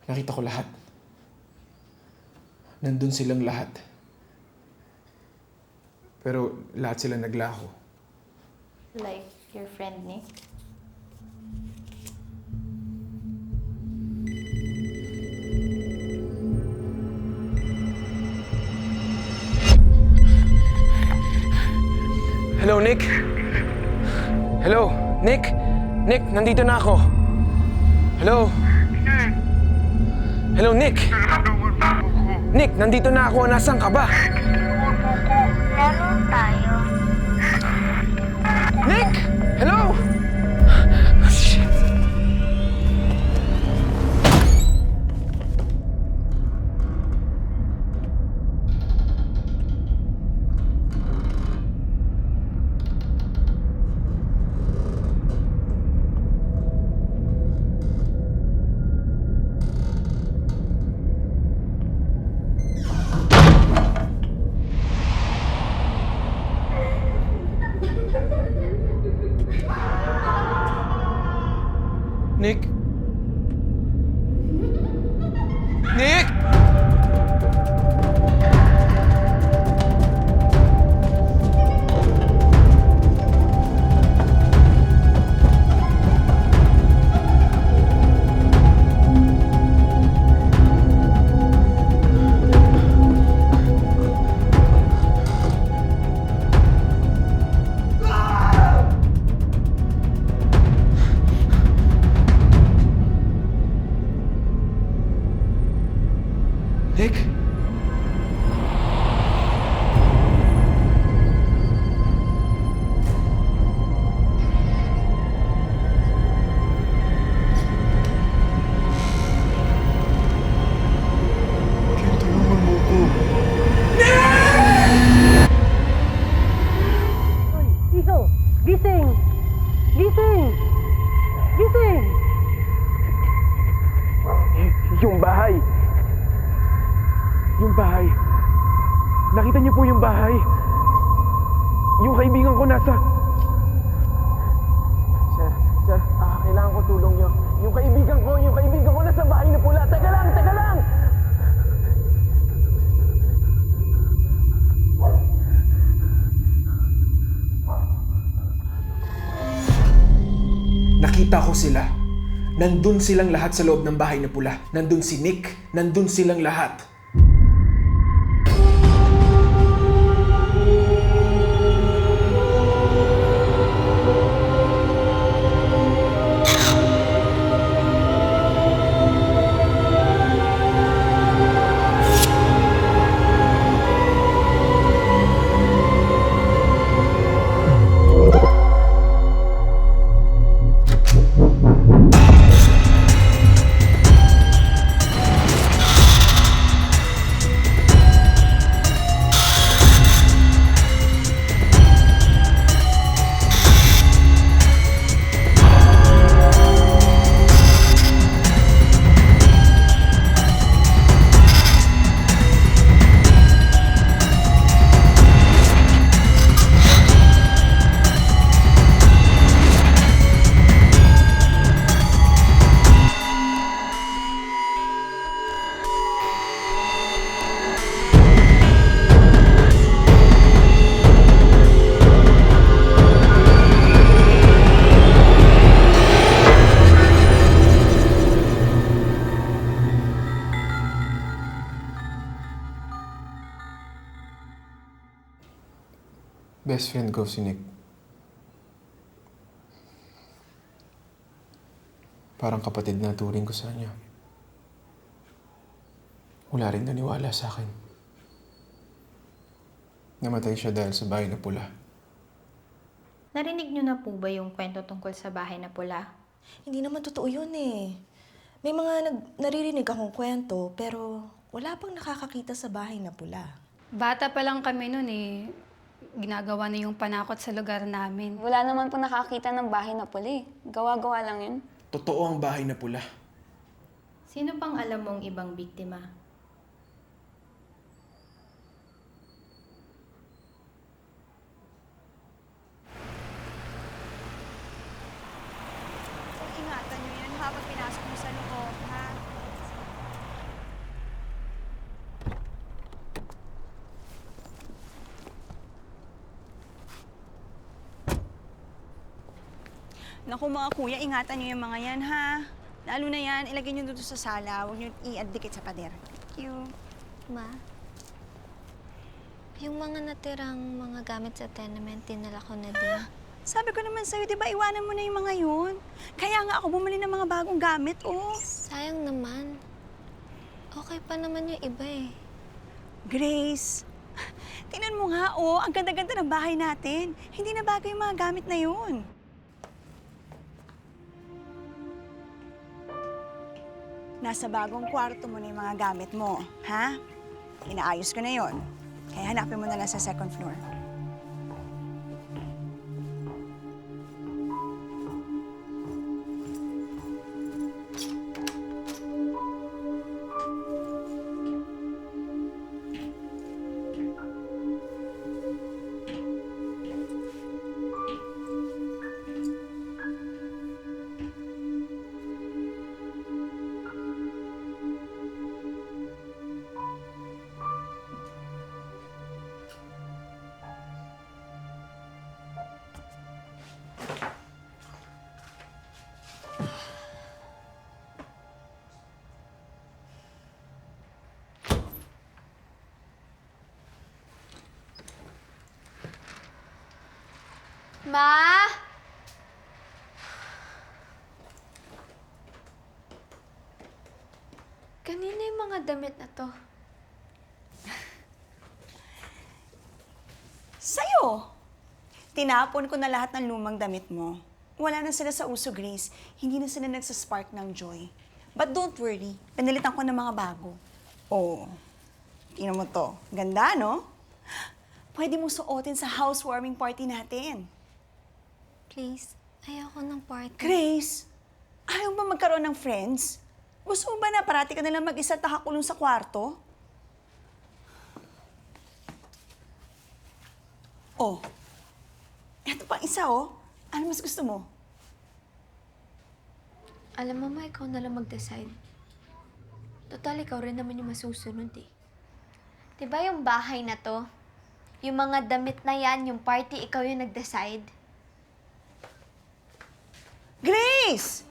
Nakita ko lahat. Nandun silang lahat. Pero lahat sila naglaho. Like your friend Nick? Hello, Nick? Hello, Nick? Nick, nandito na ako. Hello? Hello, Nick? Nick, nandito na ako. Nasaan ka ba? Laro tayo. Nick! Hello? Shit. Nick? Nick! Nick? Ken, tulungan mo ko. Hoy, Iho! Gising! Gising! Gising! Yung bahay. Yung bahay. Nakita niyo po yung bahay. Yung kaibigan ko nasa... Sir, kailangan ko tulong niyo. Yung kaibigan ko nasa bahay na pula. Teka lang! Nakita ko sila. Nandun silang lahat sa loob ng bahay na pula. Nandun si Nick. Nandun silang lahat. Best friend ko si Nick. Parang kapatid na turing ko sa kanya. Wala rin naniwala sa akin. Namatay siya dahil sa bahay na pula. Narinig niyo na po ba yung kwento tungkol sa bahay na pula? Hindi naman totoo yun eh. May mga naririnig akong kwento, pero wala pang nakakakita sa bahay na pula. Bata pa lang kami noon eh. Ginagawa na yung panakot sa lugar namin. Wala naman po nakakita ng bahay na puli. Gawa-gawa lang yun. Totoo ang bahay na pula. Sino pang alam mong ibang biktima? Ingatan nyo yan habang pinasok mo sa loob, ha? Naku mga kuya, ingatan niyo yung mga yan, ha? Lalo na yan, ilagay niyo dito sa sala. Huwag niyo i-addicate sa pader. Thank you. Ma, yung mga natirang mga gamit sa tenement, dinala ko na din. Sabi ko naman sa'yo, di ba, iwanan mo na yung mga yun? Kaya nga ako bumili ng mga bagong gamit, oh. Sayang naman. Okay pa naman yung iba eh. Grace, tingnan mo nga, oh. Ang ganda-ganda ng bahay natin. Hindi na bagay yung mga gamit na yun. Nasa bagong kwarto mo na yung mga gamit mo, ha? Inaayos ko na yon. Kaya hanapin mo na lang sa second floor. Ma! Kanina yung mga damit na to. Sa'yo! Tinapon ko na lahat ng lumang damit mo. Wala na sila sa uso, Grace. Hindi na sila nagsaspark ng joy. But don't worry, pinalitan ko ng mga bago. Oh, tingnan mo to. Ganda, no? Pwede mo suotin sa housewarming party natin. Please, ayoko ng party. Grace, ayaw ba magkaroon ng friends? Gusto mo ba na parati ka nalang mag-isa at nakakulong sa kwarto? Oh, eto pang isa, oh. Ano mas gusto mo? Alam mo, Ma, ikaw na lang mag-decide. Total, ikaw rin naman yung masusunod eh. Diba yung bahay na to? Yung mga damit na yan, yung party, ikaw yung nag-decide? Grace!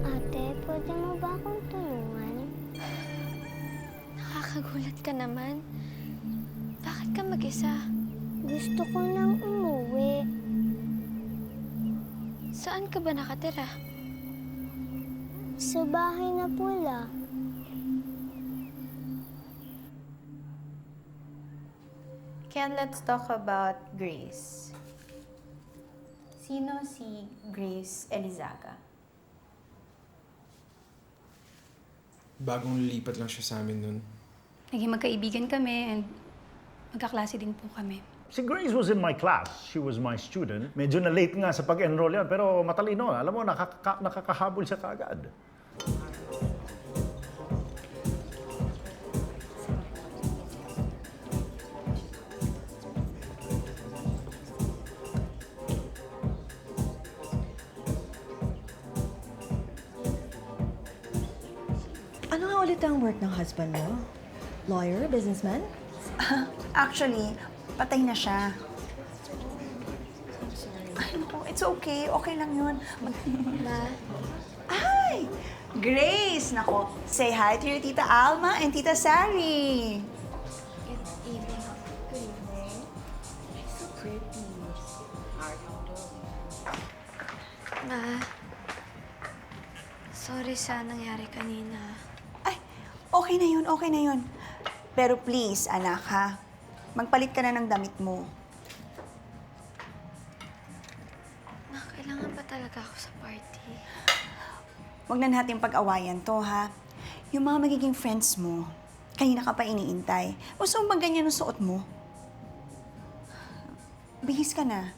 Ate, pwede mo ba akong tulungan? Nakakagulat ka naman. Bakit ka mag-isa? Gusto ko nang umuwi. Saan ka ba nakatira? Sa bahay na pula. Ken, let's talk about Grace. Sino si Grace Elizaga? Bagong lipat lang siya sa amin nun. Naging magkaibigan kami and magkaklase din po kami. Si Grace was in my class. She was my student. Medyo na-late nga sa pag-enroll yan, pero matalino. Alam mo, nakakahabol siya kaagad. Ano nga ulit ang work ng husband mo? Lawyer? Businessman? Actually, patay na siya. Ay, naku, it's okay. Okay lang yun. Ma, Ay! Grace! Nako, say hi to your Tita Alma and Tita Sari. good evening. Ma, sorry sa nangyari kanina. Ay, okay na yun, okay na yun. Pero please, anak ha, magpalit ka na ng damit mo. Ma, kailangan ba talaga ako sa party. Huwag na natin pag-awayan to, ha? Yung mga magiging friends mo, kanina ka pa iniintay. Gusto mo bang ganyan ang suot mo? Bihis ka na.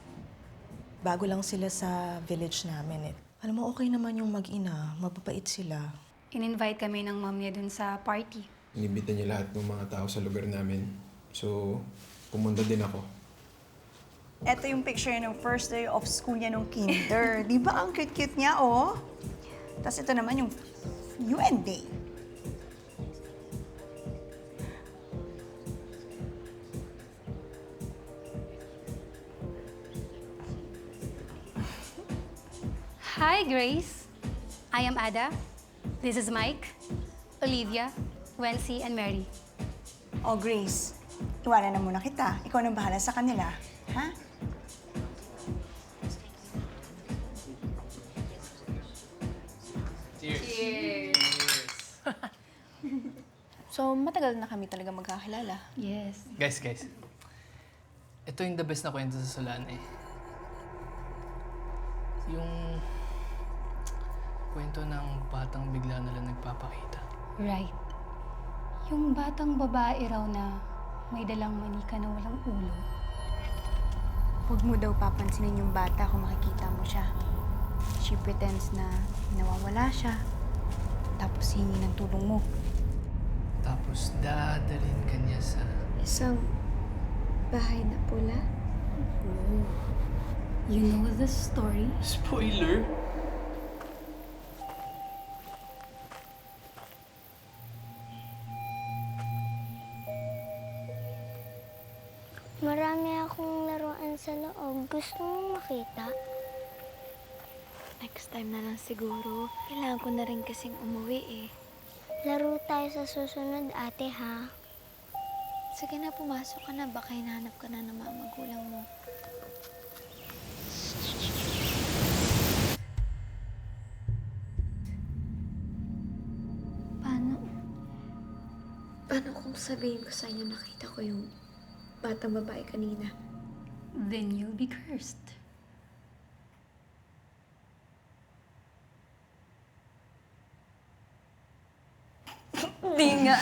Bago lang sila sa village namin eh. Alam mo, okay naman yung mag-ina. Mababait sila. In-invite kami ng mom niya dun sa party. Inibita niya lahat ng mga tao sa lugar namin. So, pumunta din ako. Ito yung picture ng first day of school niya nung kinder. Di ba ang cute-cute niya, oh? Tapos ito naman yung UN Day. Hi, Grace. I am Ada. This is Mike, Olivia, Wency, and Mary. Oh, Grace, iwanan na muna kita. Ikaw nang bahala sa kanila, ha? So, matagal na kami talaga magkakilala. Yes. Guys. Ito yung the best na kwento sa Solana eh. Yung kwento ng batang bigla na lang nagpapakita. Right. Yung batang babae raw na may dalang manika na walang ulo. Huwag mo daw papansinin yung bata kung makikita mo siya. She pretends na nawawala siya. Tapos hingi ng tulong mo. Tapos dadalhin ka niya sa... Isang bahay na pula. You know the story? Spoiler? Marami akong laruan sa loob. Gusto mong makita? Next time na lang siguro. Kailangan ko na rin kasing umuwi eh. Laro tayo sa susunod, ate, ha? Sige na, pumasok ka na. Baka hinahanap ka na ng mga magulang mo. Paano? Paano kung sabihin ko sa inyo nakita ko yung batang babae kanina? Then you'll be cursed. Di nga.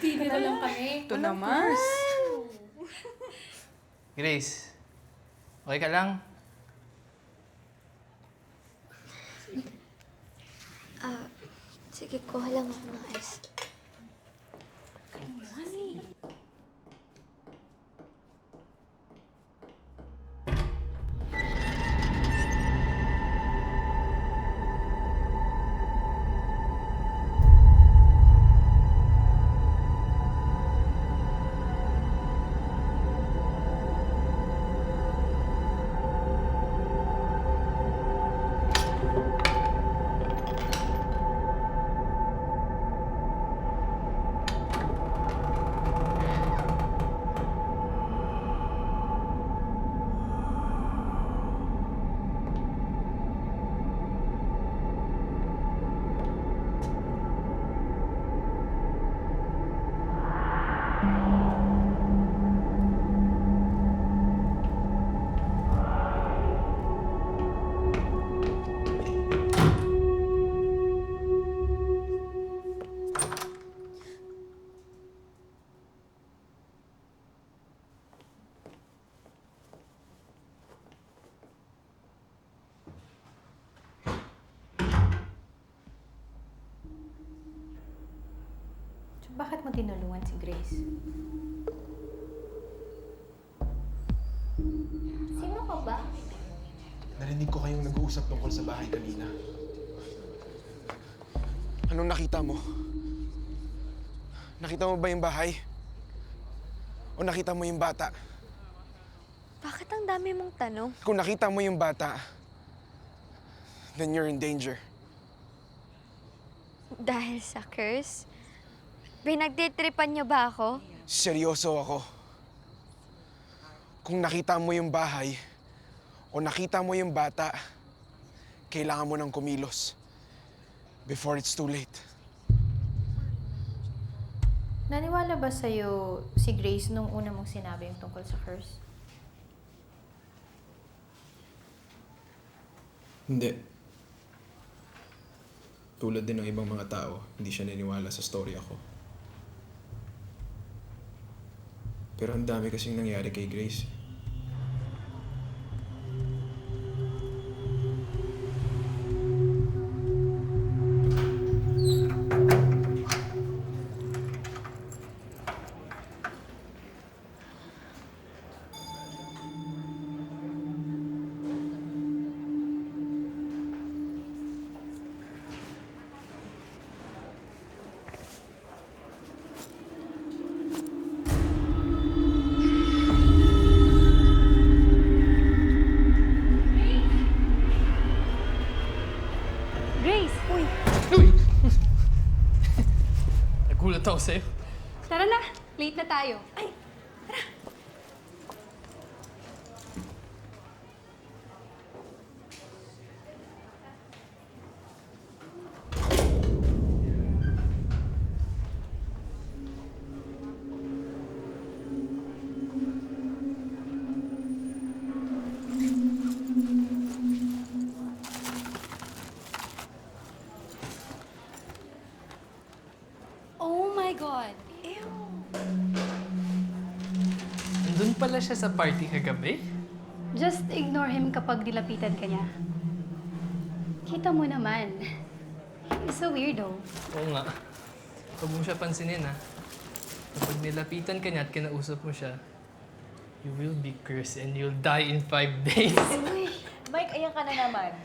Bibira lang kami. Ito naman. Grace, okay ka lang? Sige, kuha lang ako ng ice. Bakit mo tinulungan si Grace? Sino ka ba? Narinig ko kayong nag-uusap tungkol sa bahay kanina. Anong nakita mo? Nakita mo ba yung bahay? O nakita mo yung bata? Bakit ang dami mong tanong? Kung nakita mo yung bata, then you're in danger. Dahil sa curse? Pinagtitripan niyo ba ako? Seryoso ako. Kung nakita mo yung bahay o nakita mo yung bata, kailangan mo nang kumilos before it's too late. Naniwala ba sa'yo si Grace nung una mong sinabi yung tungkol sa curse? Hindi. Tulad din ng ibang mga tao, hindi siya niniwala sa storya ko. Pero ang dami kasing nangyari kay Grace. Grace! Uy! Nagulat ako sa'yo. Tara na! Late na tayo. Ay! Oh my God! Ew! Nandun pala siya sa party kagabi? Just ignore him kapag dilapitan ka niya. Kita mo naman. He's a weirdo. Oo nga. Huwag mo siya pansinin, ha? Kapag nilapitan ka niya at kinausap mo siya, you will be cursed and you'll die in 5 days. Mike, ayan ka na naman.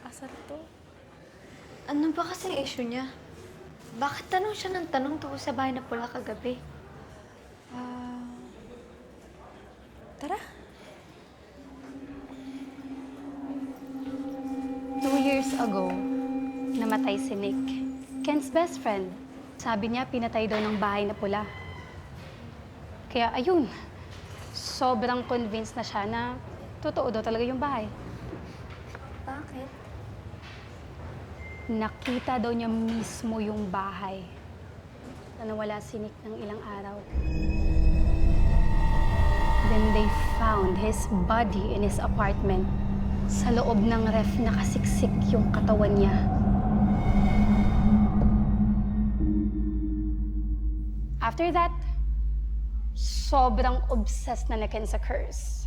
Asar to. Ano ba kasi issue niya? Bakit tanong siya ng tanong tungkol sa bahay na pula kagabi? Tara. 2 years ago, namatay si Nick. Ken's best friend. Sabi niya, pinatay daw ng bahay na pula. Kaya ayun, sobrang convinced na siya na totoo daw talaga yung bahay. Bakit? Nakita daw niya mismo yung bahay na nawala si Nick ng ilang araw. Then they found his body in his apartment. Sa loob ng ref nakasiksik yung katawan niya. After that, sobrang obsessed na Ken sa curse.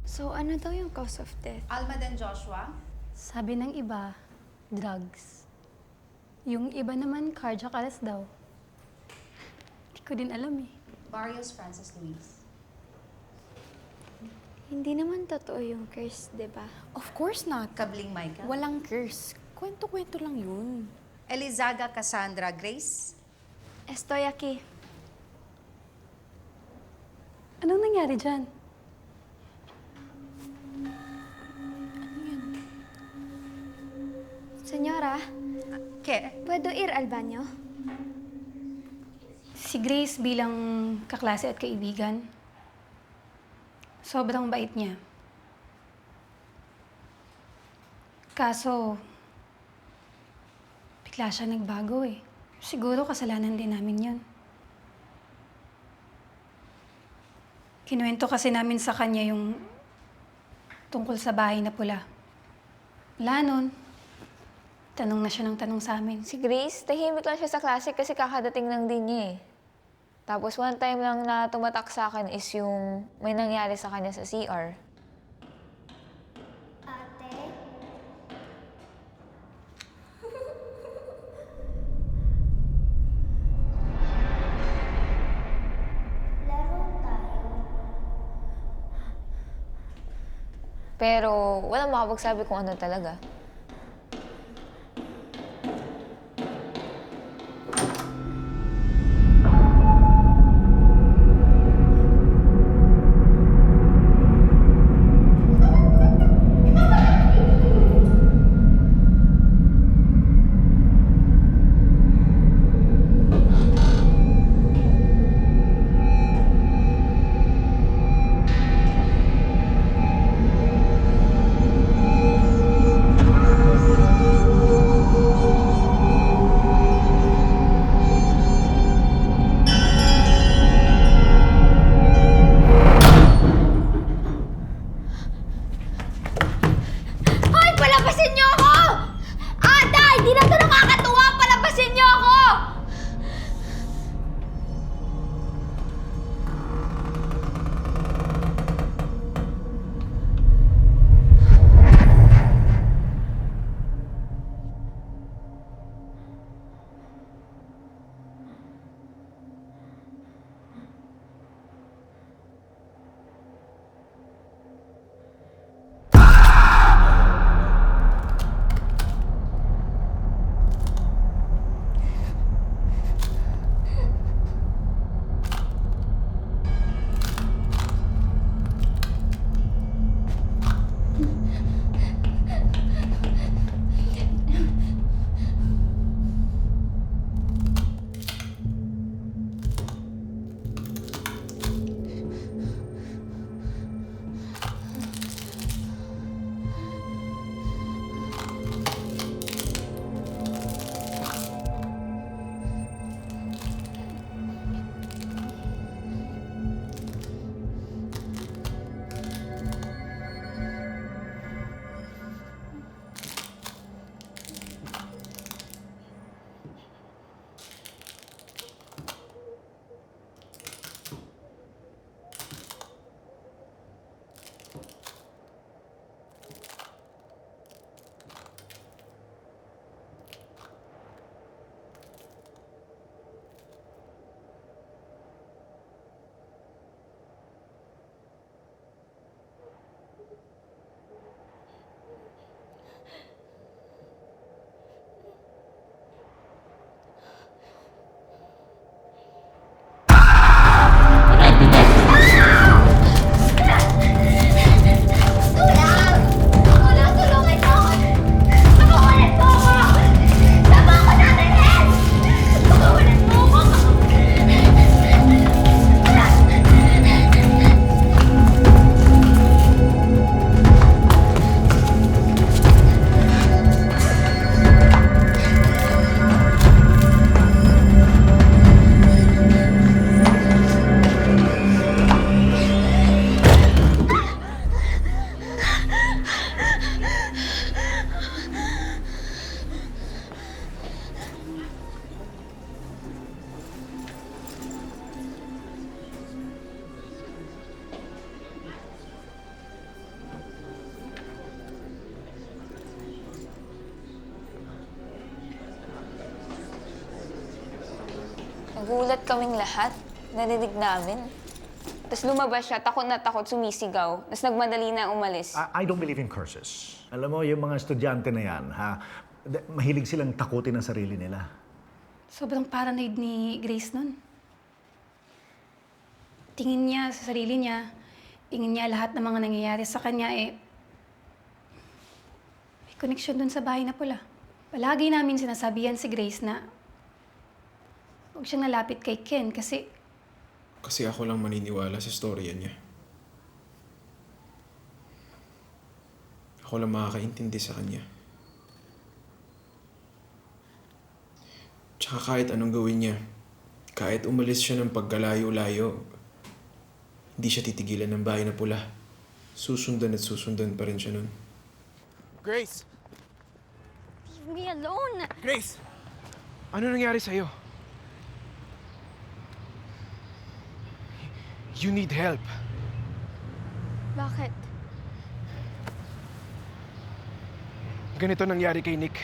So, ano daw yung cause of death? Alma and Joshua? Sabi ng iba, drugs. Yung iba naman, cardiac arrest daw. Hindi ko din alam eh. Barrios Francis Luis. Hindi naman totoo yung curse, di ba? Of course not. Kabling Michael. Walang curse. Kwento-kwento lang yun. Elizaga Cassandra Grace. Estoy aquí. Anong nangyari dyan? Senyora, ¿Qué? ¿puedo ir al baño? Si Grace bilang kaklase at kaibigan, sobrang bait niya. Kaso, bigla siya nagbago eh. Siguro kasalanan din namin yun. Kinuwento kasi namin sa kanya yung tungkol sa bahay na pula. Wala nun. Tanong na siya ng tanong sa amin. Si Grace, tahimik lang siya sa klase kasi kakadating lang din niya eh. Tapos one time lang na tumatak sa akin is yung may nangyari sa kanya sa CR. Ate? Laro tayo. Pero walang makapagsabi kung ano talaga. Nagulat kaming lahat. Narinig namin. Tapos lumabas siya, takot na takot, sumisigaw. Tapos nagmadali na umalis. I don't believe in curses. Alam mo, yung mga estudyante na yan, mahilig silang takutin ang sarili nila. Sobrang paranoid ni Grace nun. Tingin niya sa sarili niya, tingin niya lahat ng mga nangyayari sa kanya, may connection dun sa bahay na pula. Palagi namin sinasabihan si Grace na huwag siyang nalapit kay Ken kasi ako lang maniniwala sa storya niya. Ako lang makakaintindi sa kanya. Tsaka kahit anong gawin niya, kahit umalis siya ng pagkalayo-layo, hindi siya titigilan ng bahay na pula. Susundan at susundan pa rin siya nun. Grace! Leave me alone! Grace! Ano nangyari sa'yo? You need help. Bakit? Ganito nangyari kay Nick.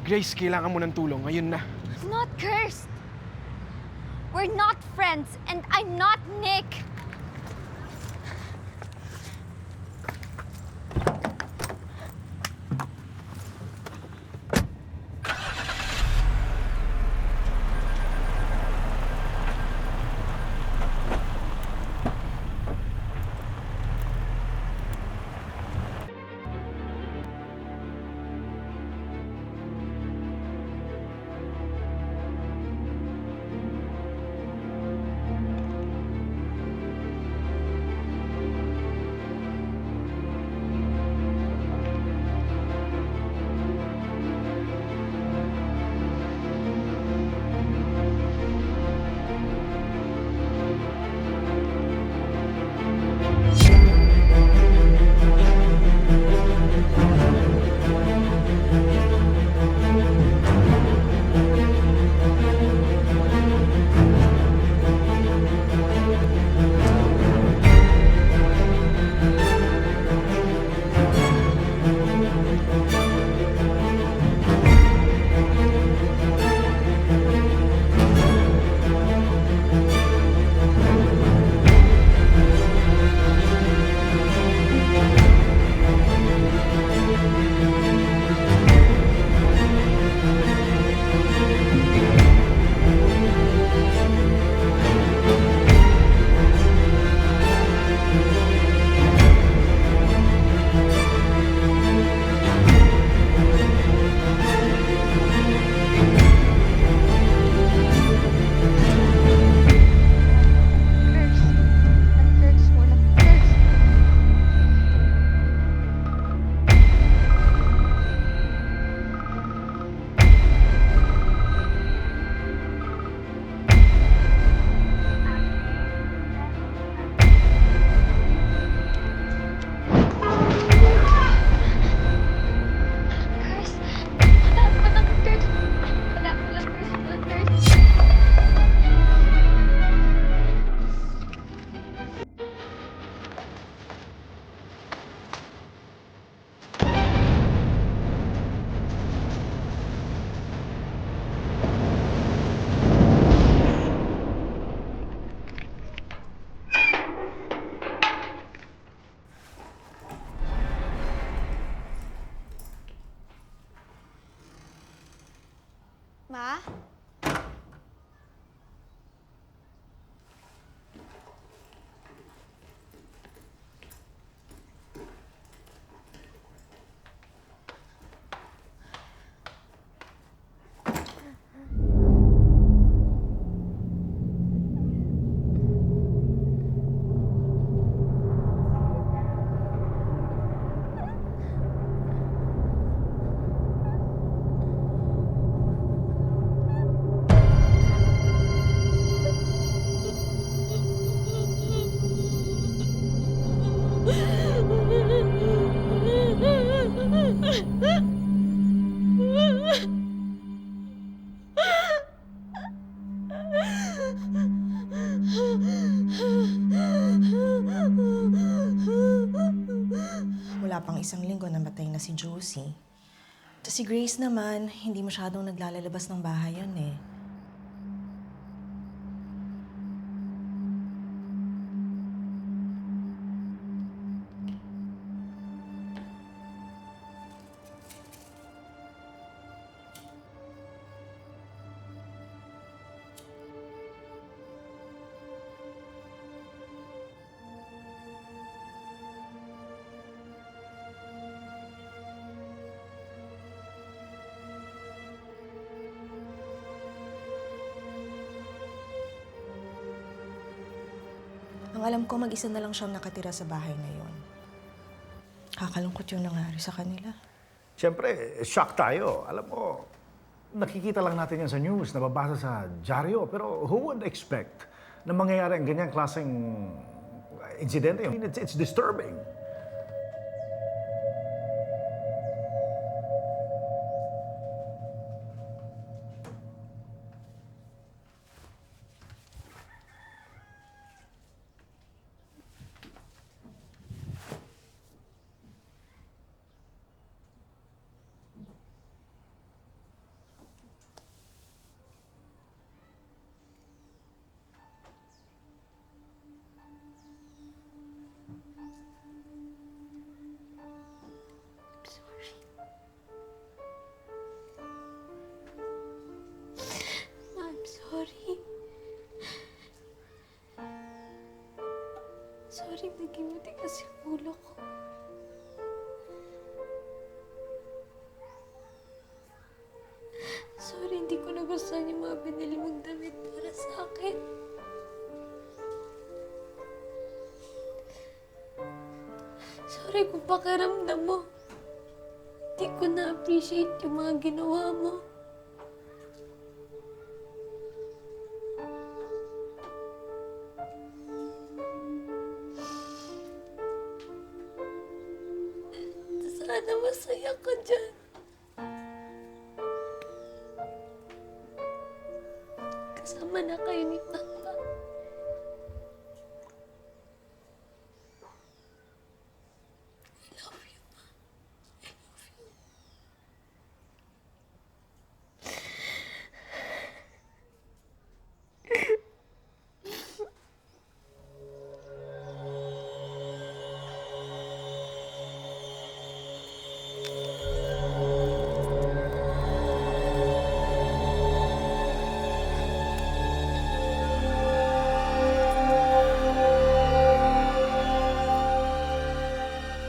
Grace, kailangan mo ng tulong. Ngayon na. He's not cursed! We're not friends, and I'm not Nick! Ma? Wala pang isang linggo namatay na si Josie. Tapos si Grace naman, hindi masyadong naglalabas ng bahay yun eh. Ang alam ko, mag-isa na lang siyang nakatira sa bahay na yon. Kakalungkot yung nangyari sa kanila. Siyempre, shock tayo. Alam mo, nakikita lang natin yan sa news, nababasa sa dyaryo. Pero who would expect na mangyayari ang ganyang klaseng insidente? It's disturbing. I'm sorry. Sorry, naging matigas yung ulo ko. Sorry, hindi ko nagustuhan yung mga binili mong damit para sa akin. Sorry kung pakiramdam mo. Hindi ko na-appreciate yung mga ginawa mo. Sana masaya ka dyan. Kasama na kayo ni Papa. I love you, Ma. I love you.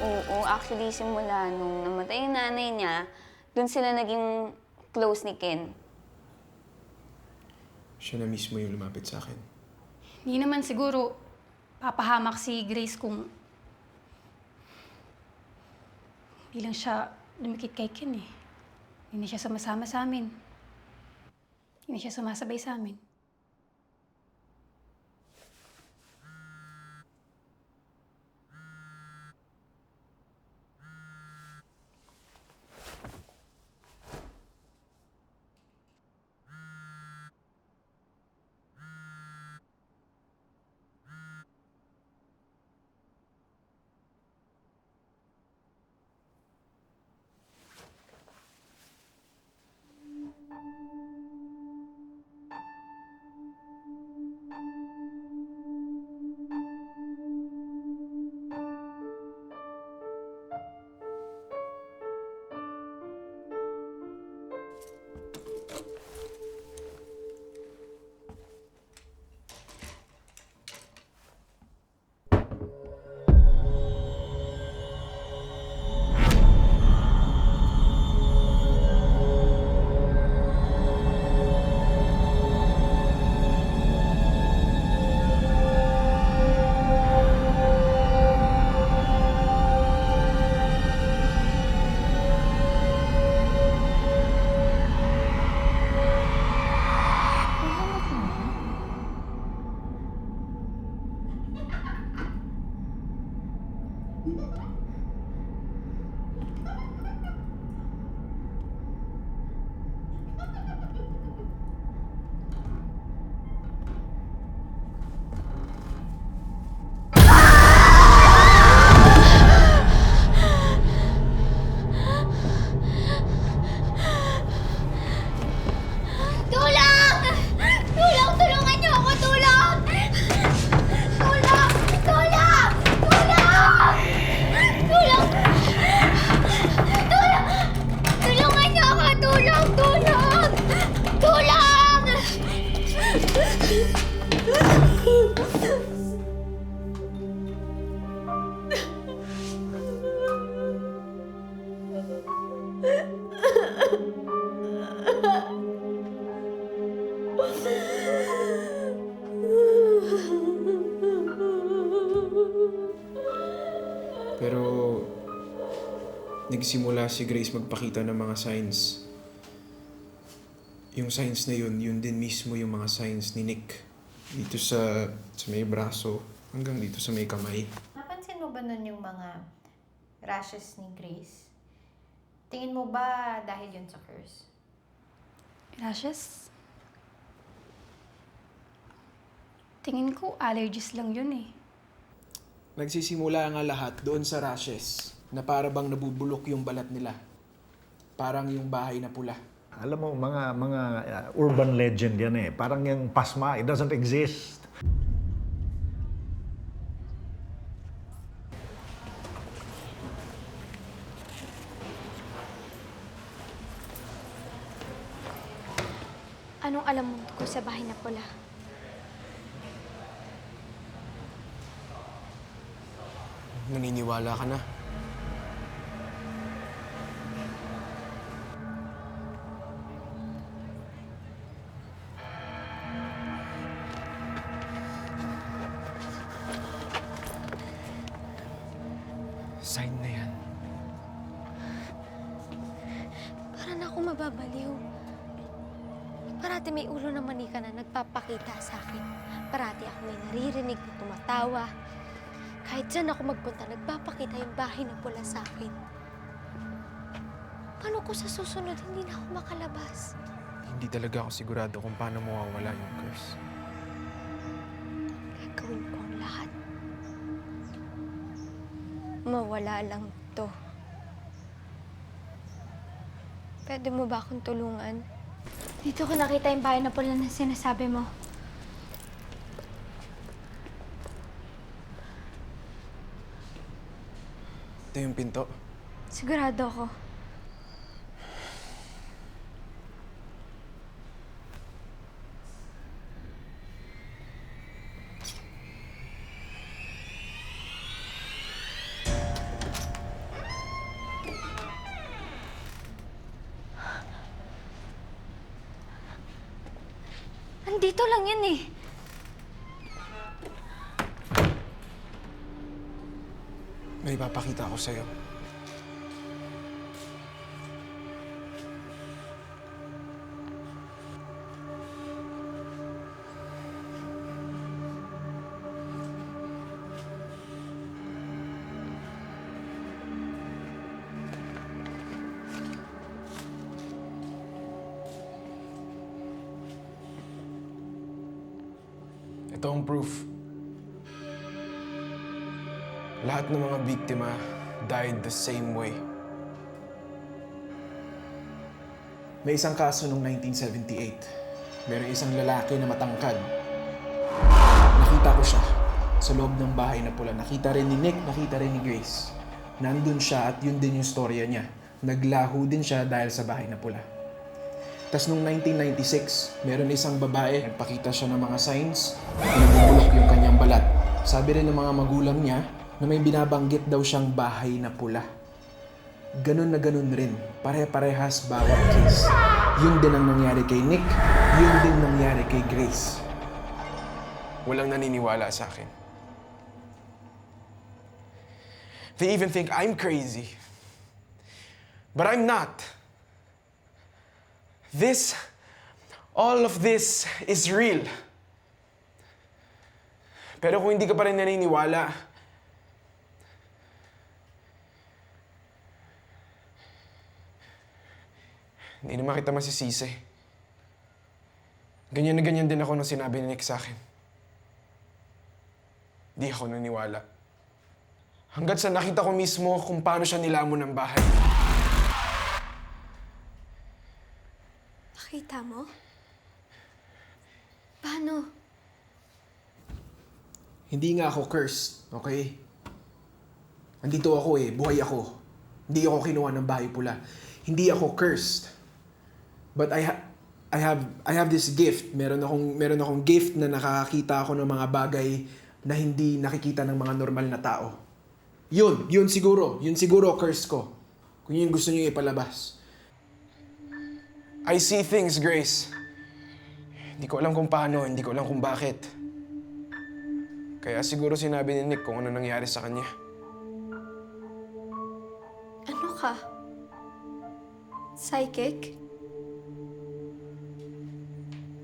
Oo, actually, simula nung namatay yung nanay niya, dun sila naging close ni Ken. Siya na mismo yung lumapit sa akin. Hindi naman siguro papahamak si Grace kung hindi lang siya lumikit kay Ken eh. Hindi na siya sumasama sa amin. Hindi na siya sumasabay sa amin. nagsimula si Grace magpakita ng mga signs. Yung signs na yun din mismo yung mga signs ni Nick. Dito sa may braso, hanggang dito sa may kamay. Napansin mo ba nun yung mga rashes ni Grace? Tingin mo ba dahil yun sa curse? Rashes? Tingin ko allergies lang yun eh. Nagsisimula nga lahat doon sa rashes na para bang nabubulok yung balat nila. Parang yung bahay na pula. Alam mo, mga urban legend yan eh. Parang yung pasma, it doesn't exist. Anong alam mo tungkol sa bahay na pula? Naniniwala ka na. Sign na yan. Parang ako mababaliw. Parati may ulo ng manika na nagpapakita sa akin. Parati ako may naririnig na tumatawa. Kahit saan ako magpunta, nagpapakita yung bahay na pula sa akin. Paano ko sa susunod hindi na ako makalabas? Hindi talaga ako sigurado kung paano mawawala yung curse. Gagawin ko ang lahat. Mawala lang to. Pwede mo ba akong tulungan? Dito ko nakita yung bahay na pula na sinasabi mo. Ito yung pinto. Sigurado ako. Nandito lang yun eh. May ipapakita ako sa'yo. Ito ang proof. Lahat ng mga biktima died the same way. May isang kaso noong 1978. Merong isang lalaki na matangkad. Nakita ko siya sa loob ng bahay na pula. Nakita rin ni Nick, nakita rin ni Grace. Nandun siya at yun din yung storya niya. Naglaho din siya dahil sa bahay na pula. Tapos noong 1996, meron isang babae. Nagpakita siya ng mga signs na nabubulok yung kanyang balat. Sabi rin ng mga magulang niya na may binabanggit daw siyang bahay na pula. Ganun na ganun rin. Pare-parehas bawat case. Yun din ang nangyari kay Nick. Yun din nangyari kay Grace. Walang naniniwala sa akin. They even think I'm crazy. But I'm not. All of this is real. Pero kung hindi ka pa rin naniniwala, hindi naman kita masisisi. Ganyan na ganyan din ako nung sinabi ni Nick sa akin. Di ako naniwala. Hanggat sa nakita ko mismo kung paano siya nilamon ng bahay. Nakita mo? Paano? Hindi nga ako cursed, okay? Andito ako eh, buhay ako. Hindi ako kinuha ng bahay pula. Hindi ako cursed. But I have this gift. Meron akong gift na nakakakita ako ng mga bagay na hindi nakikita ng mga normal na tao. Yun siguro curse ko. Kung yun gusto niyo ipalabas. I see things, Grace. Hindi ko alam kung paano, hindi ko alam kung bakit. Kaya siguro sinabi ni Nick kung ano nangyari sa kanya. Ano ka? Psychic?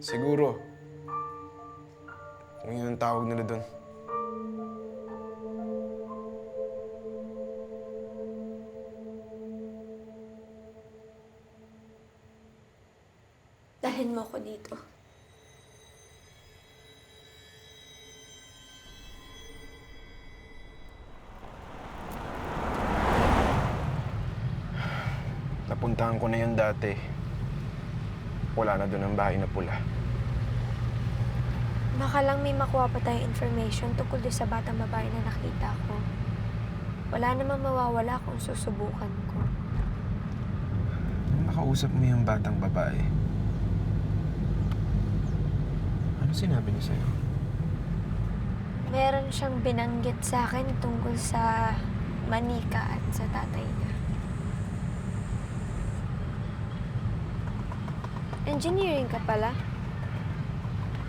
Siguro. Kung yun ang tawag nila doon. Dalhin mo ako dito. Napuntahan ko na yun dati. Wala na doon ang bahay na pula. Baka lang may makuha pa tayong information tungkol doon sa batang babae na nakita ko. Wala namang mawawala kung susubukan ko. Nung nakausap mo yung batang babae, ano sinabi niya sa'yo? Meron siyang binanggit sa akin tungkol sa manika at sa tatay niya. Engineering ka pala?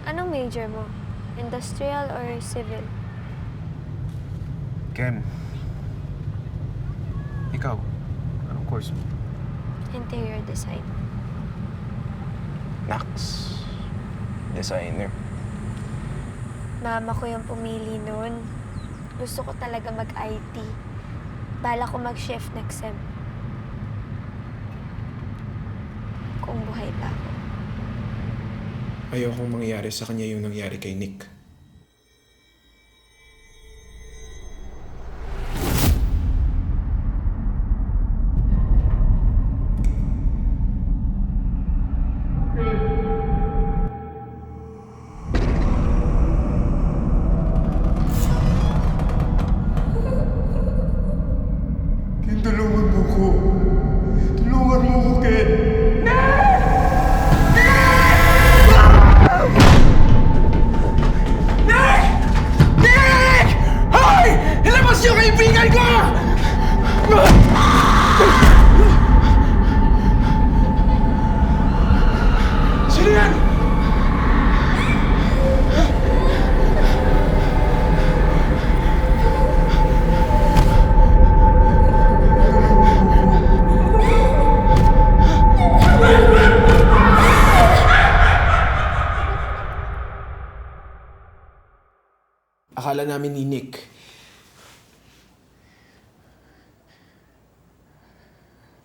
Anong major mo? Industrial or civil? Kem, ikaw, anong course mo? Interior design. Nax, designer. Mama ko yung pumili nun. Gusto ko talaga mag-IT. Bala ko mag-shift next sem. Kung buhay pa ako. Ayokong mangyari sa kanya yung nangyari kay Nick. Ken, tulungan mo ko. Tulungan mo ko, Ken. Ilabas yung kaibigan ko! Sino yan? Akala namin ni Nick,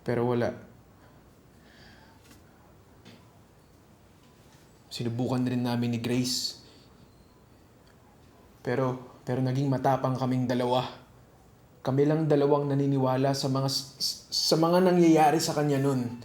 pero wala. Sinubukan rin namin ni Grace. Pero naging matapang kaming dalawa. Kami lang dalawang naniniwala sa mga nangyayari sa kanya nun.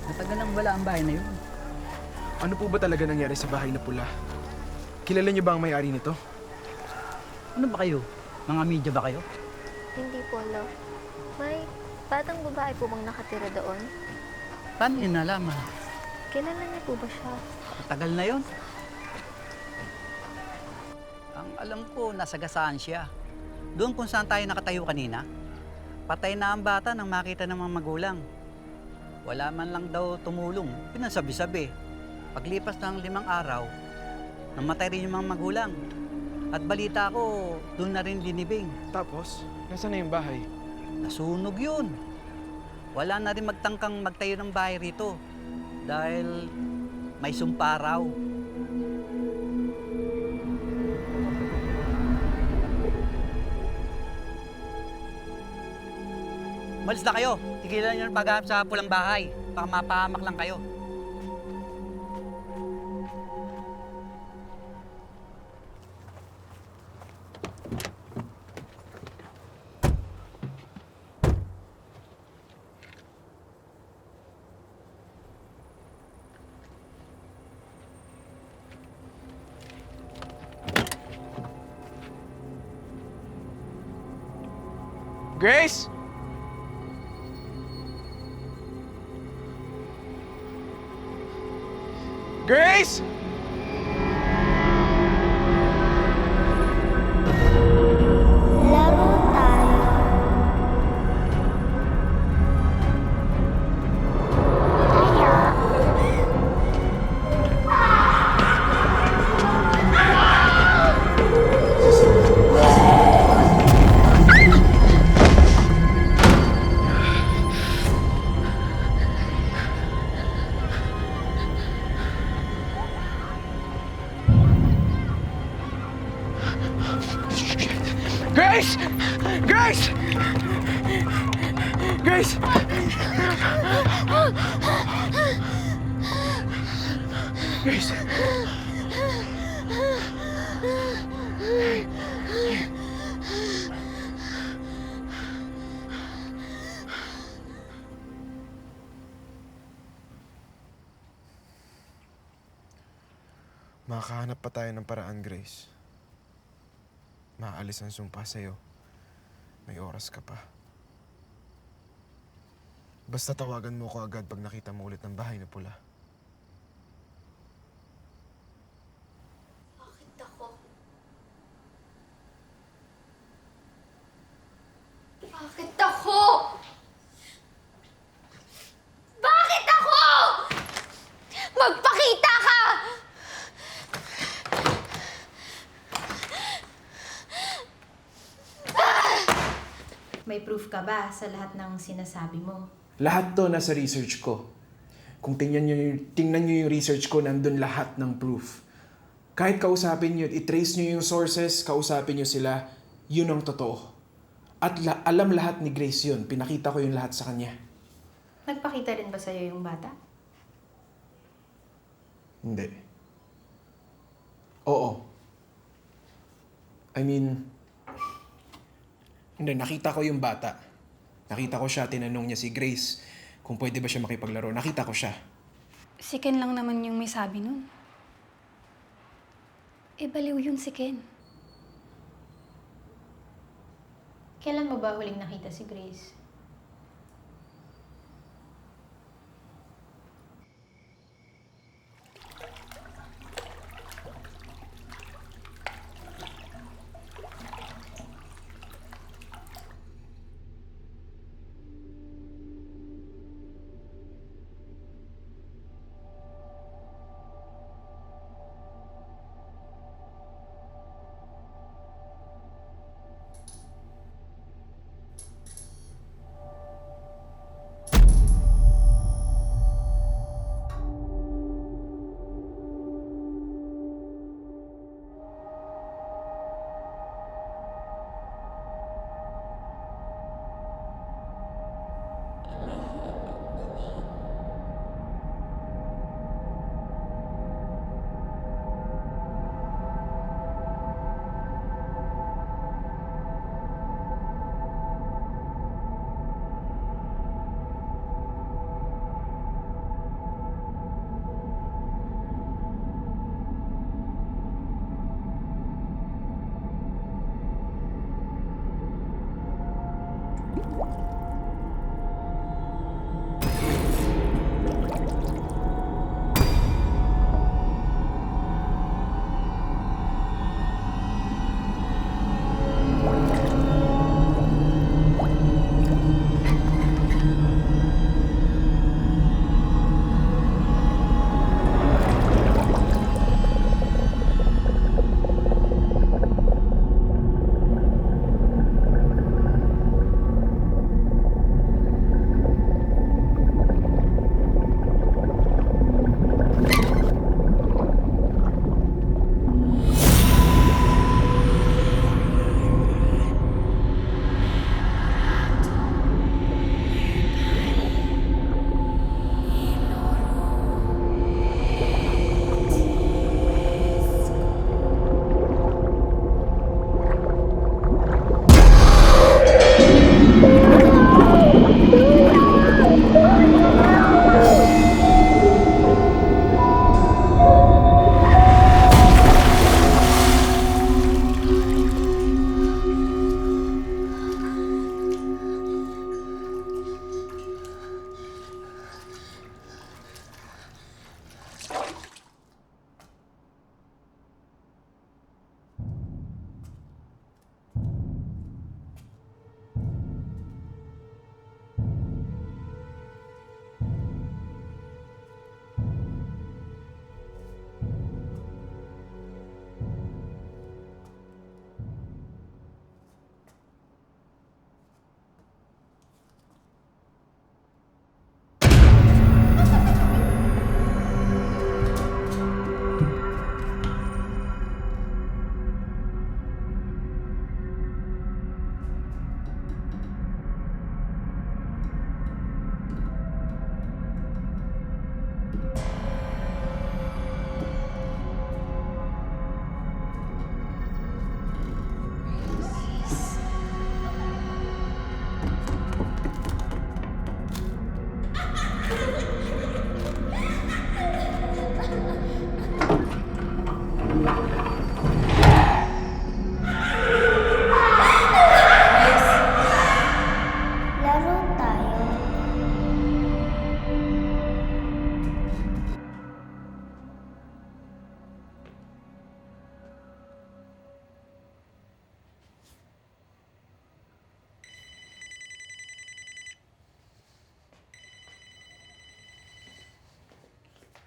Matagal lang wala ang bahay na yun. Ano po ba talaga nangyari sa bahay na pula? Kilala niyo ba ang may-ari nito? Ano ba kayo? Mga media ba kayo? Hindi po, Lo. May batang babae po bang nakatira doon? Paano yun nalaman? Kilala niyo po ba siya? Matagal na yun. Ang alam ko, nasa gasaan siya. Doon kung saan tayo nakatayo kanina. Patay na ang bata nang makita ng mga magulang. Wala man lang daw tumulong. Pinasabi-sabi. Paglipas ng 5 araw, namatay rin yung mga magulang. At balita ko, doon na rin dinibing. Tapos, nasaan na yung bahay? Nasunog yun. Wala na rin magtangkang magtayo ng bahay rito. Dahil may sumpa raw. Malis na kayo. Tigilan niyo ang paghahanap sa pulang bahay. Baka mapahamak lang kayo. Grace? Grace? Grace! Grace! Makakahanap pa tayo ng paraan, Grace. Maalis ang sumpa sa'yo. May oras ka pa. Basta tawagan mo ko agad pag nakita mo ulit ng bahay na pula. Bakit ako? Bakit ako? Bakit ako? Magpakita ka! May proof ka ba sa lahat ng sinasabi mo? Lahat to nasa research ko. Kung tingnan nyo yung research ko, nandun lahat ng proof. Kahit kausapin nyo, i-trace nyo yung sources, kausapin nyo sila, yun ang totoo. At alam lahat ni Grace yun. Pinakita ko yung lahat sa kanya. Nagpakita rin ba sa'yo yung bata? Hindi. Oo. I mean, hindi, nakita ko yung bata. Nakita ko siya, tinanong niya si Grace kung pwede ba siya makipaglaro. Nakita ko siya. Si Ken lang naman yung may sabi nun. Eh, baliw yun si Ken. Kailan mo ba huling nakita si Grace?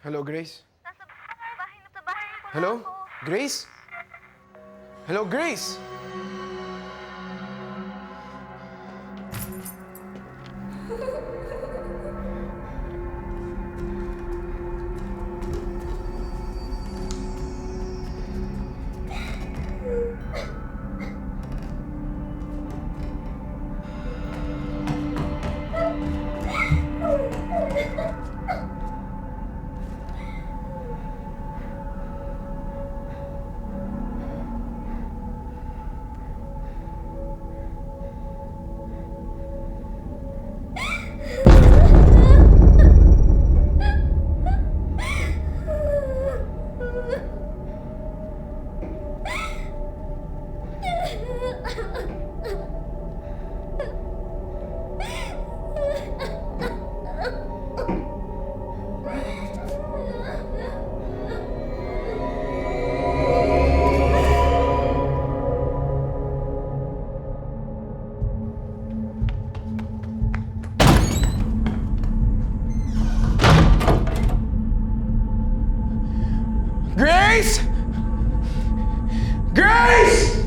Hello, Grace? Hello? Grace? Hello, Grace? Grace! Grace!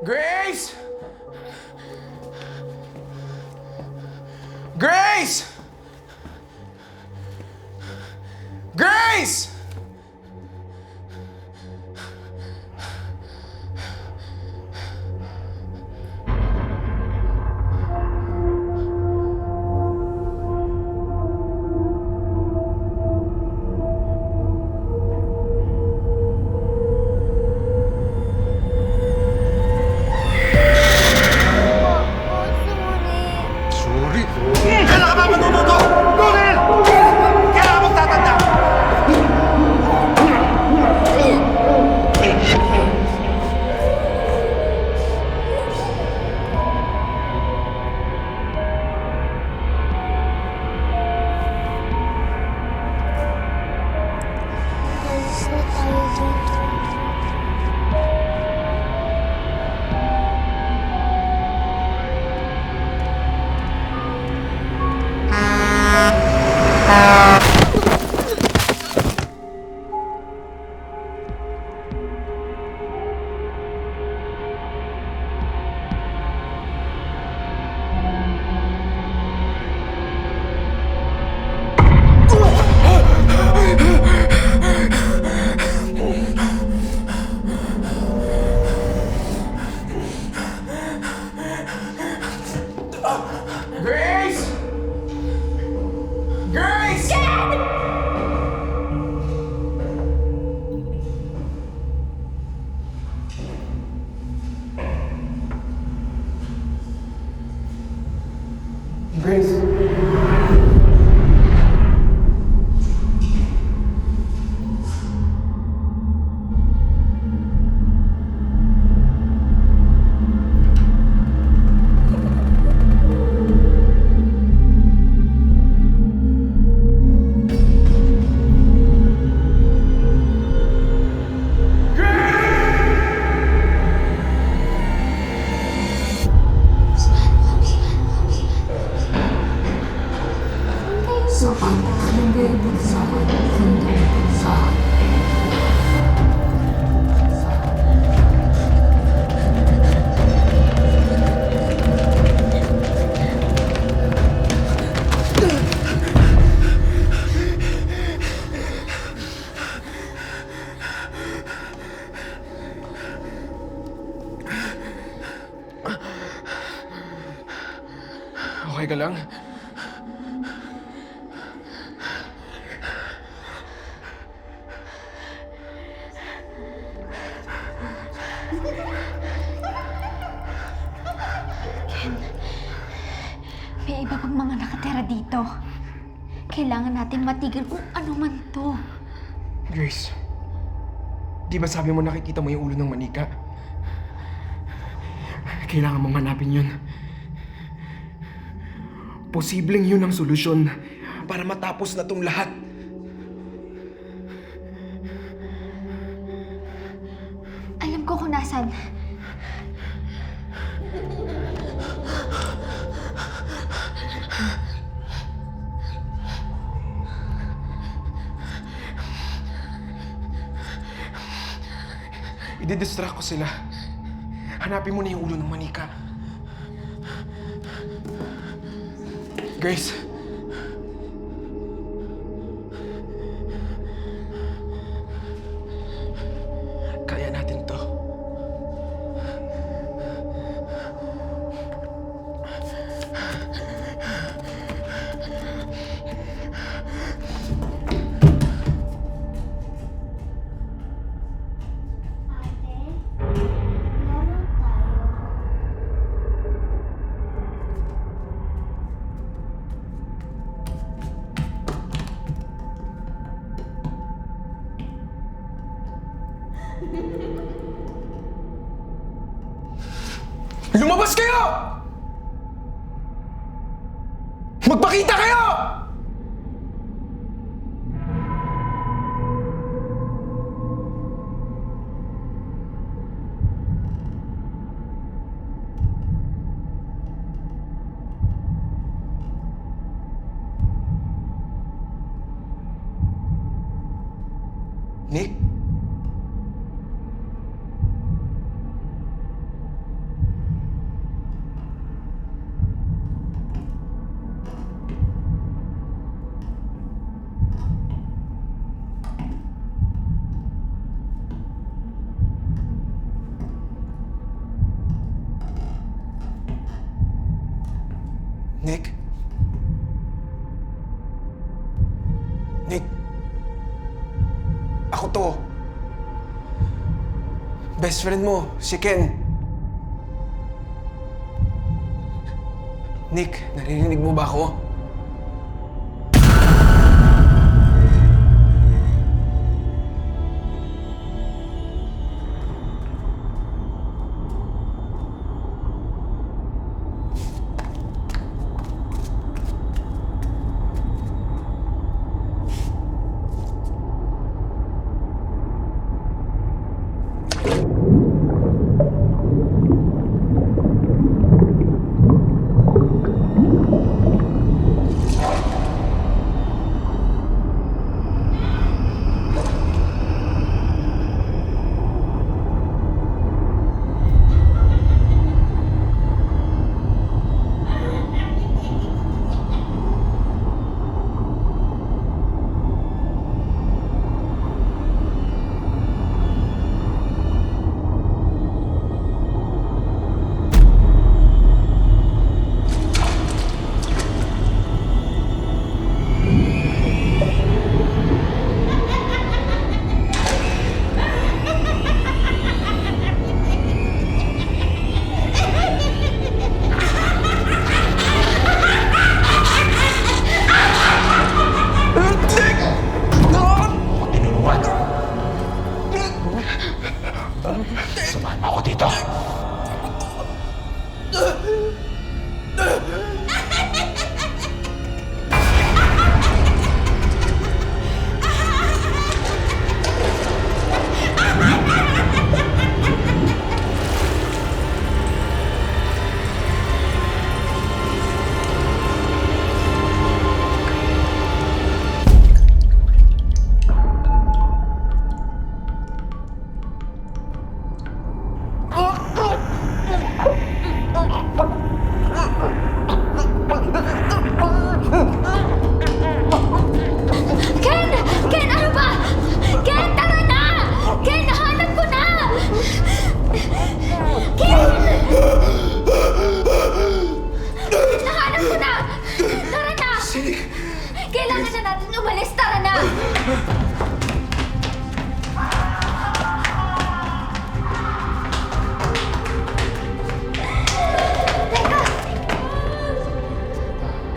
Grace! Grace! Grace! Sorry. Kailan ka ba matututo? Google! Kailan ka magtatanda? Okay ka lang? May iba pang mga nakatira dito. Kailangan natin matigil kung ano man to. Grace, di ba sabi mo nakikita mo yung ulo ng manika? Kailangan mong hanapin yun. Posibleng yun ang solusyon para matapos na tong lahat. Alam ko kung nasan. Ididistract ko sila. Hanapin mo na yung ulo ng manika. Grace. Kaya natin to. Lumabas kayo! Magpakita kayo! Nick? Nick? Nick? Ako to. Best friend mo, si Ken. Nick, naririnig mo ba ako? Teka!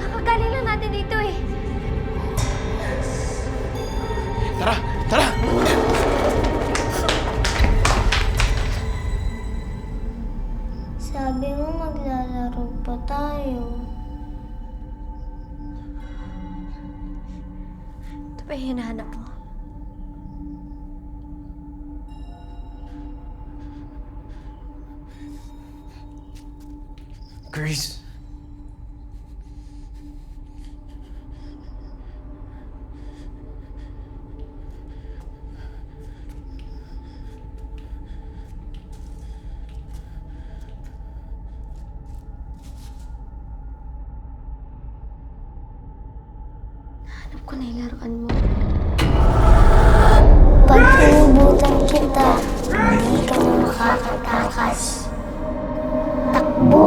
Kakagaling lang natin dito eh. Tara! Tara! Sabi mo maglalaro pa tayo. Ito ba yung hinahanap mo? Grace! Hanap ko na yung laruan mo. Pag pinubutan kita, hindi ka na makakatakas. Takbo!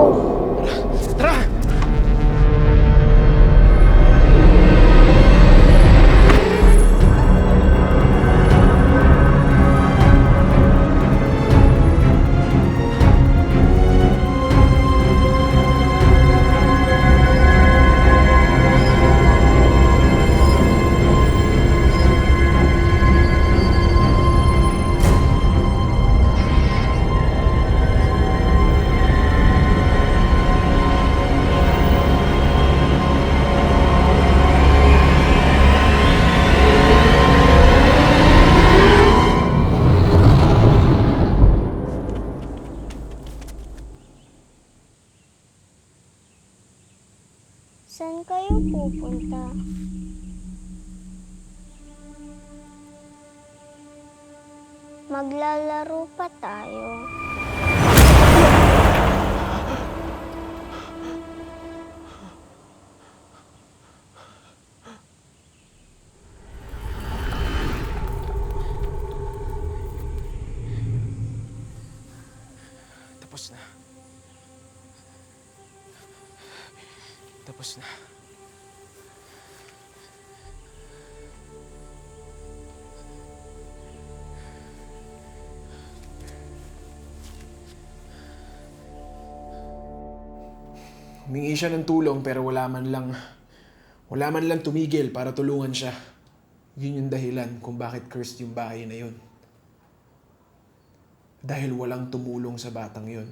Tara! Saan kayo pupunta? Maglalaro pa tayo. Tapos na. Tapos na. Humingi siya ng tulong pero wala man lang tumigil para tulungan siya. Yun yung dahilan kung bakit cursed yung bahay na yun. Dahil walang tumulong sa batang yun.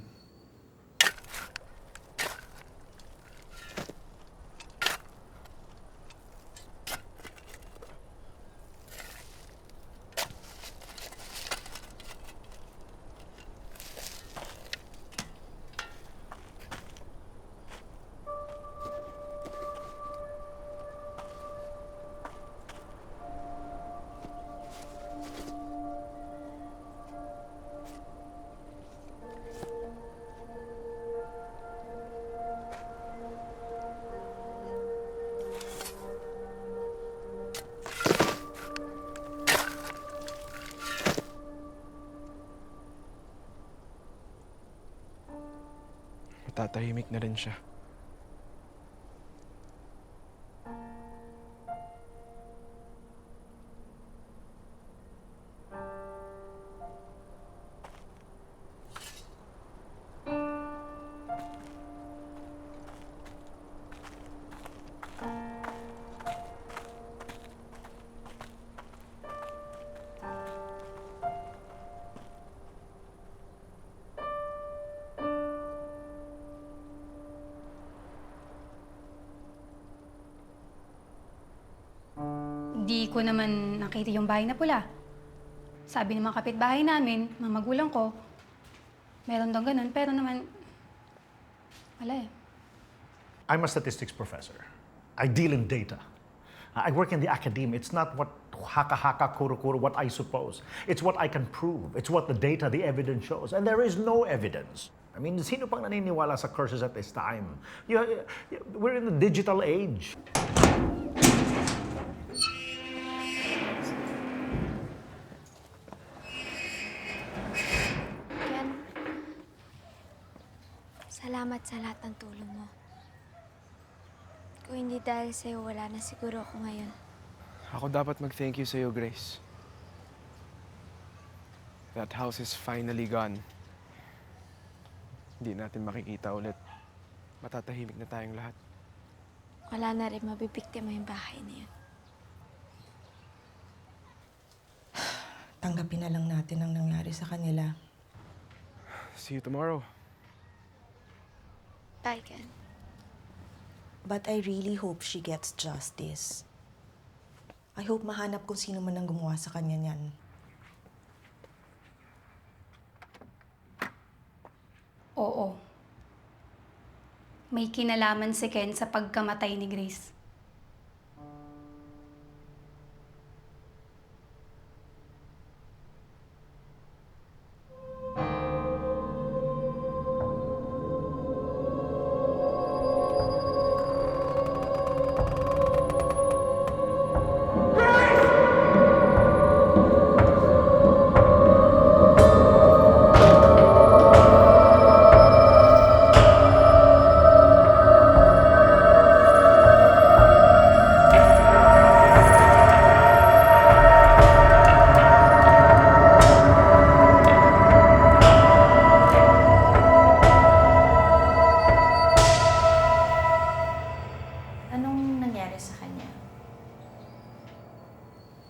Matatahimik na rin siya. Di ko naman nakita yung bahay na pula. Sabi ng mga kapitbahay namin, mga magulang ko, meron daw ganun, pero naman, wala eh. I'm a statistics professor. I deal in data. I work in the academia. It's not what haka-haka, kuro-kuro, what I suppose. It's what I can prove. It's what the data, the evidence shows. And there is no evidence. I mean, sino pang naniniwala sa curses at this time? We're in the digital age. Ken, salamat sa lahat ng tulong mo. Kung hindi dahil sa'yo, wala na siguro ako ngayon. Ako dapat mag-thank you sa'yo, Grace. That house is finally gone. Hindi natin makikita ulit. Matatahimik na tayong lahat. Wala na rin mabibiktima yung bahay na yun. Tanggapin na lang natin ang nangyari sa kanila. See you tomorrow. Bye, Ken. But I really hope she gets justice. I hope mahanap kung sino man ang gumawa sa kanya niyan. Oo. May kinalaman si Ken sa pagkamatay ni Grace. Anong nangyari sa kanya?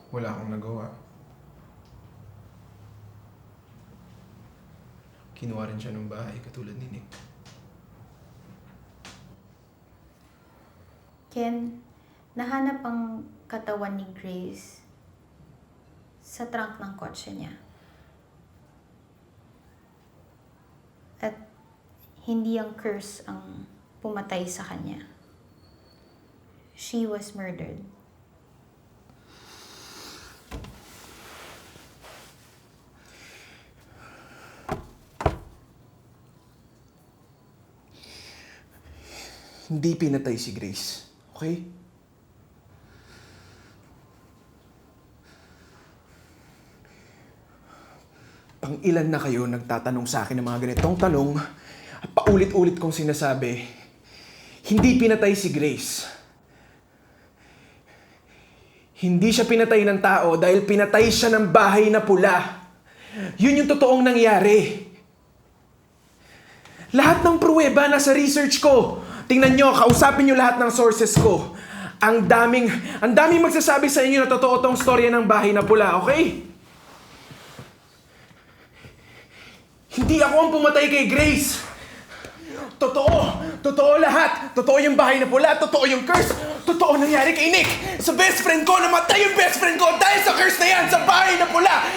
Wala akong nagawa. Kinuha rin siya ng bahay katulad ni Nick. Ken, nahanap ang katawan ni Grace sa trunk ng kotse niya. At hindi ang curse ang pumatay sa kanya. She was murdered. Hindi pinatay si Grace. Okay? Pang-ilan na kayo nagtatanong sa akin ng mga ganitong tanong at paulit-ulit kong sinasabi, hindi pinatay si Grace. Hindi siya pinatay ng tao dahil pinatay siya ng bahay na pula. Yun yung totoong nangyari. Lahat ng pruweba nasa research ko. Tingnan nyo, kausapin nyo lahat ng sources ko. Ang daming magsasabi sa inyo na totoo tong storya ng bahay na pula, okay? Hindi ako ang pumatay kay Grace. Totoo lahat. Totoo yung bahay na pula, totoo yung curse. Totoo nangyari kay Nick. Sa best friend ko, namatay yung best friend ko dahil sa curse na yan, sa bahay na pula.